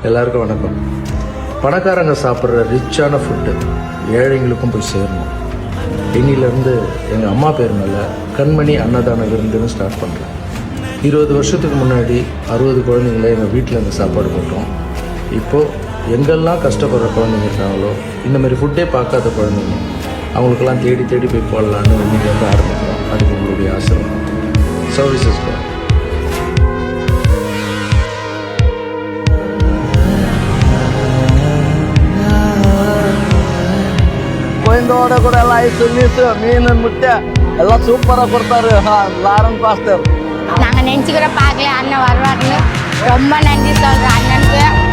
எல்லாருக்கும் வணக்கம். பணக்காரங்க சாப்பிட்ற ரிச்சான ஃபுட்டு ஏழைங்களுக்கும் போய் சேரணும். இன்னிலேருந்து எங்கள் அம்மா பேர் மேலே கண்மணி அன்னதான விருந்துன்னு ஸ்டார்ட் பண்ணுறேன். 20 வருஷத்துக்கு முன்னாடி 60 குழந்தைங்கள எங்கள் வீட்டில் இருந்து சாப்பாடு போட்டோம். இப்போது எங்கெல்லாம் கஷ்டப்படுற குழந்தைங்க இருக்காங்களோ, இந்தமாதிரி ஃபுட்டே பார்க்காத குழந்தைங்க அவங்களுக்கெல்லாம் தேடி தேடி போய் போடலான்னு இன்னைக்கு வந்து ஆரம்பிக்கிறோம். அதுக்கு உங்களுடைய ஆசிரியர் சர்வீசஸ். கோயந்தோட கூட எல்லாம் ஐஸு மீஸு மீன் முட்டை எல்லாம் சூப்பராக கொடுத்தாரு லாரன் பாஸ்டர். நாங்கள் நினச்சி கூட பார்க்கல அண்ணன் வருவாருன்னு. ரொம்ப நன்றி சொல்கிறேன் அண்ணனுக்கு.